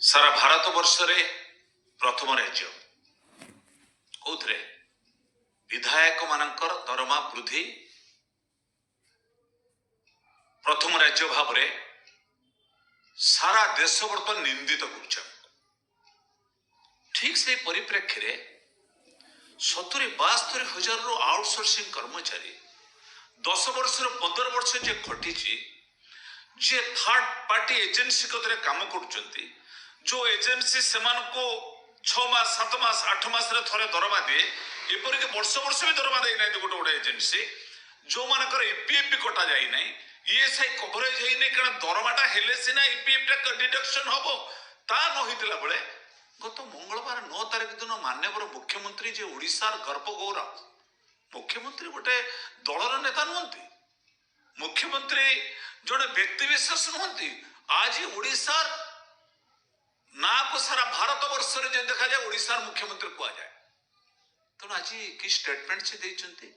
सारा भारत वर्षरे प्रथम राज्य कौथरे विधायक मानकर दरमा वृद्धि प्रथम राज्य भाव रे सारा देश बर्तमान निंदित कर ठीक से परिप्रेक्षी रे 70-72 रु आउटसोर्सिंग कर्मचारी 10 वर्ष 15 वर्ष जे खटी जे थर्ड पार्टी एजेंसी कतरे काम कर जो एजेंसी से 6 मास 7 मास 8 मास रे थरे दरमा दिए एपरिक वर्ष वर्ष भी दरमा दे नहीं गोटे गोटे एजेंसी जो मानकर ईपीएफ भी कटा जाई नहीं ईएसआई कवरेज है नहीं कारण दरमाटा हेले सिना ईपीएफ टा डिडक्शन हबो ता न होइतला बेले गत मंगलवार 9 तारिख दिन माननीय मुख्यमंत्री जे ओडिशार गर्व गौरव मुख्यमंत्री गोटे दलर नेता नुहंती मुख्यमंत्री जड़े व्यक्ति विशेष नुहंती आज ओडिशार ना को सारा भारत वर्ष रे देखा जाए ओडिशार मुख्यमंत्री कह जाए तेणु आज कि स्टेटमेंट से देइचंती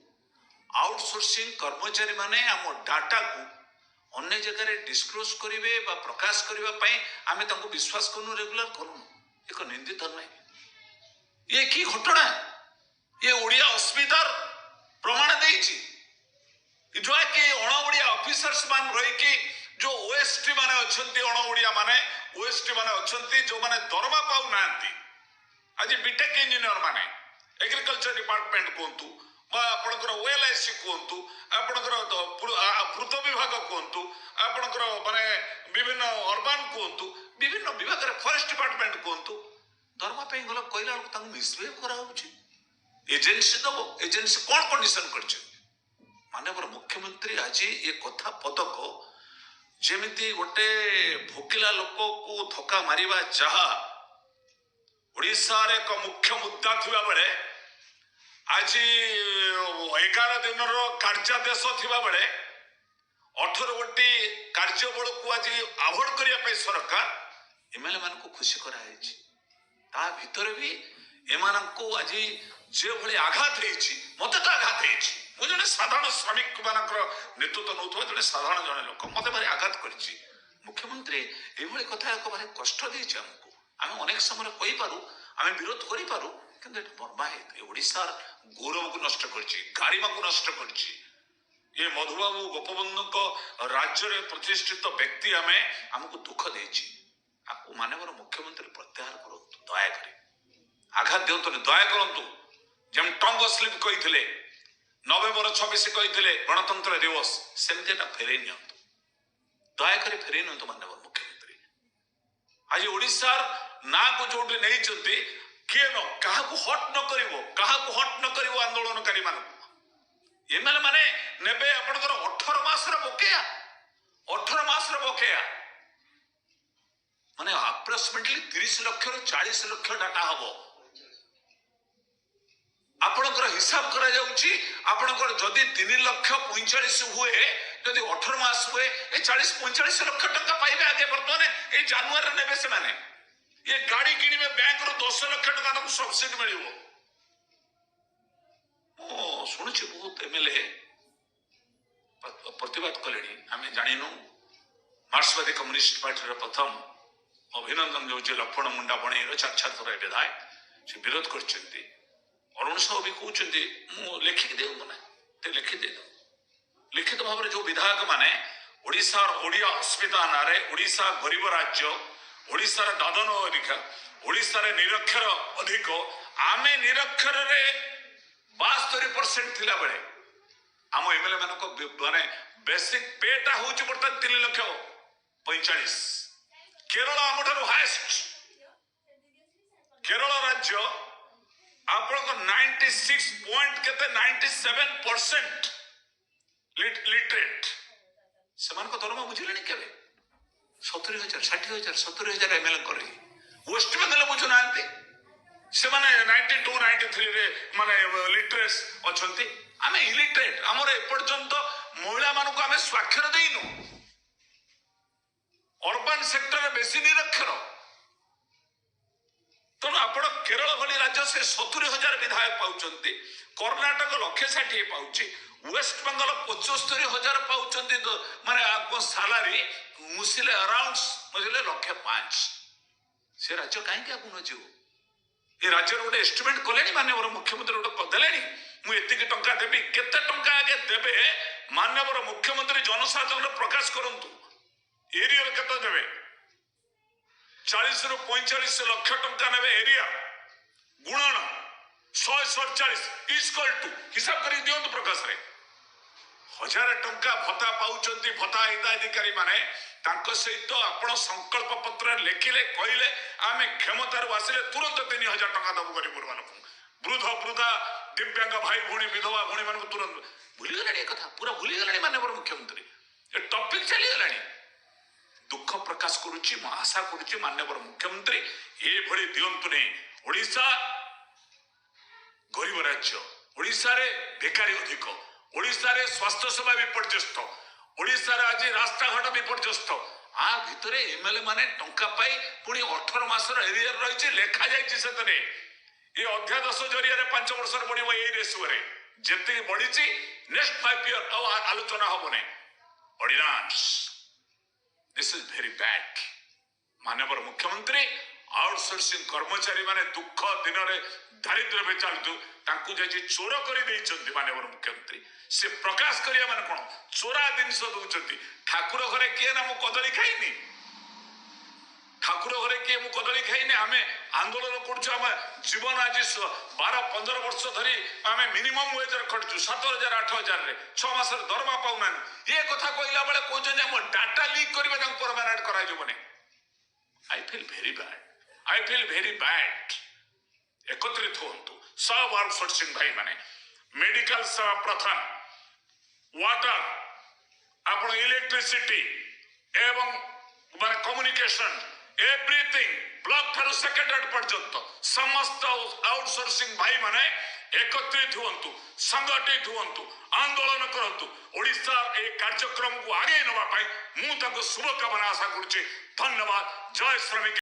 आउटसोर्सिंग कर्मचारी माने आम डाटा को अन्य जगह डिस्क्लोज करेंगे प्रकाश करने आम विश्वास करूँ रेगुलर करूँ एक निंदित नहीं ये की घटना ये ओडिया अस्मितार प्रमाण देइछि जो कि अण ओडिया ऑफिसर्स मान रही जो ओएसटी माने अछंती अण ओडिया माने ओएसटी माने अछंती जो माने दरमा पाउ नांती आज बीटेक इंजीनियर माने एग्रीकल्चर डिपार्टमेंट कोंतु बा आपनकर ओएलआईसी कोंतु आपनकर पूर्त विभाग कोंतु आपनकर माने विभिन्न अर्बन कोंतु विभिन्न विभाग रे फॉरेस्ट डिपार्टमेंट कोंतु दरमा पे गला कहला तांग मिसबिहेव करा होछि एजेंसी दबो एजेंसी कोन कंडीशन करछि माननीय मुख्यमंत्री आज ये कथा पदक जेमिति गोटे भोकिला लोक को धक्का मारिबा चाहा ओडिशा रे एक मुख्य मुद्दा थिबा बेले आज 11 दिन कार्यादेश थिबा बेले 18 गोटी कार्यबल को आज अवॉइड करिया पे सरकार एमएलए मान को खुशी करा है ता भीतर भी एमान को आज जे भली आघात हेछि मते तो आघात हेछि मु जने साधारण श्रमिक मानकर नेतृत्व नौथवा जने साधारण जने लोक मते भारी आघात करछि मुख्यमंत्री एभली कथा को भारी कष्ट देछि हमको आमे अनेक समय कहि पारु आमे विरोध करि पारु किंतु एटा बर्बाद ओडिसा गौरव को नष्ट करछि गारिमा को नष्ट करछि ये मधुबाबू गोपबंधु को राज्य रे प्रतिष्ठित व्यक्ति आमे हमको दुख देछि आपको माननीय मुख्यमंत्री प्रत्याहार करंतु दया करी आघात दियंतु दया करंतु जम टंग स्लिप कहिथिले नवेम्बर 26 कहिथिले गणतंत्र दिवस सेमते फेरे नियंतु दया करी फेरे नियंतु माननीय मुख्यमंत्री आज ओडिसा ना को जोटे नहीं चलती किए न काहा को हट न करिवो आंदोलनकारी मान एमएलए माने नेबे आपनकर 18 मास रे बकेया 18 मास रे बकेया माने अप्रोक्सीमेटली 30 लाख रो 40 लाख डाटा हबो आपनकर हिसाब करा जाउची आपनकर जदी 3,45,00,000 हुए जदी 18 मास हुए ए 40-45 लाख टका पाइबे आगे वर्तमान ए जनवरी रे नेबे से माने ये गाड़ी किनिबे बैंक रो 10 लाख टका तक सब्सिडी मिलिबो ओ सुनुची बहुत एमएलए प्रतिवाद कलेनी हमें जानिनु मार्क्सवादी कम्युनिस्ट पार्टी रे प्रथम अभिनंदन जो लक्ष्मण मुंडा बणे रो छात्र विधायक से विरोध करछंती अरुण साहू भी कहते मु लिखिक देऊ ना ते लिखि दे दो लिखित भाव जो विधायक माने ओडिशा ओडिया अस्मिता नारे ओडिशा गरीब राज्य ओडिशा दादन अधिक ओडिशा निरक्षर अधिक आमे निरक्षर रे 72% थिला बेले आम एमएलए मान माने बेसिक पेटा होची बर्तमान 3,45,00,000 केरल आमठार हाईएस्ट केरल राज्य आपन 96 पॉइंट केते 97% लिटरेट समान को दरमा बुझिलेनी केबे 70,000 60,000 70,000 एमएलए करे वेस्ट बंगाल बुझु नांती से माने 92 93 रे माने लिटरेस अछंती आमे इलिटरेट हमर ए पर्यंत महिला मान को आमे स्वाक्षर देइनु अर्बन सेक्टर रे बेसी निरक्षर तेणु आपण केरल भली राज्य से 70,000 विधायक पाउचंती कर्णाटक 160 पाउची वेस्ट बंगाल 75,000 पाउचंती माने आपको सैलरी मुसिले अराउंड मुसिले 105 से राज्य कहीं आगु न जीव ये राज्य गोटे एस्टिमेट कले माननीय मुख्यमंत्री गोटे करदे मुझे टंका देवी केते टंका आगे देवे माननीय मुख्यमंत्री जनसाधारण प्रकाश करूँ एरिया केते देवे 40 ରୁ 45 ଲକ୍ଷ ଟଙ୍କା ନେବେ ଏରିଆ ଗୁଣନ 147 ଇକ୍ୱାଲ ଟୁ ହିସାବ କରି ଦିଅନ୍ତୁ ପ୍ରକାଶରେ 1000 ଟଙ୍କା ଭତ୍ତା ପାଉଛନ୍ତି ଭତ୍ତା ହିତାଧିକାରୀ ମାନେ ତାଙ୍କ ସହିତ ଆପଣ ସଂକଳ୍ପ ପତ୍ର ଲେଖିଲେ କହିଲେ ଆମେ କ୍ଷମତାରୁ ଆସିଲେ ତୁରନ୍ତ 3000 ଟଙ୍କା ଦବୁ ଗରିବ ମାନଙ୍କୁ ବୃଦ୍ଧ ବୃଦ୍ଧା ଦିବ୍ୟାଙ୍ଗ ଭାଇ ଭଉଣୀ ବିଧବା ଭଉଣୀ ମାନଙ୍କୁ ତୁରନ୍ତ ଭୁଲିଗଲାଣି ଏ କଥା ପୁରା ଭୁଲିଗଲାଣି ମାନ୍ୟବର ମୁଖ୍ୟମନ୍ତ୍ରୀ ଏ ଟପିକ ଚାଲିଗଲାଣି दुख प्रकाश करुच्ची मु आशा करुच्ची माननीय मुख्यमंत्री ये भली दिंतुनी ओडिशा गरीब राज्य ओडिशा रे बेकारी अधिक ओडिशा रे स्वास्थ्य सेवा विपर्यस्त ओडिशा रे आज रास्ता घाट विपर्यस्त आ भितरे एमएलए माने टंका पाई पुणी 18 मासर एरिया रही लेखा जाइए से ये अध्यादेश जरिया 5 वर्ष बढ़िया ये रेसुअ जितकी बढ़ी नेक्स्ट 5 इयर आलोचना हम ordinance this is very bad माननीय मुख्यमंत्री आउटसोर्सिंग कर्मचारी माने दुख दिन में दारिद्र्य में चलतु तांकु जाई चोर कर माननीय मुख्यमंत्री से प्रकाश करिया माने कोन चोरा जिनस दउचंती ठाकुर घरे किए ना मु कदली खाइनी ठाकुर घरे किए मु कदली खाइनी आमे आंदोलन करछु आमे जीवन आज 12-15 वर्ष धरी आमे मिनिमम वेज रे खटछु 7000 8000 रे 6 मास रे दरमा पाउना ये कथा कहला बेले कहछ जे हम डाटा लीक करबे तांको परमानेंट कराइ जबने आई फील वेरी बैड एकत्रित होंतु सब आउटसोर्सिंग भाई माने मेडिकल सेवा प्रथम वाटर आपण इलेक्ट्रिसिटी एवं माने communication everything block Tharu secretariat पर्यंत समस्त आउटसोर्सिंग भाई माने एकत्रित हुंतु संगठित हुंतु आंदोलन करंतु ओडिशा ए कार्यक्रम को आगे नवा पाई मु ताको शुभकामना आशा करूची धन्यवाद जय श्रमिक।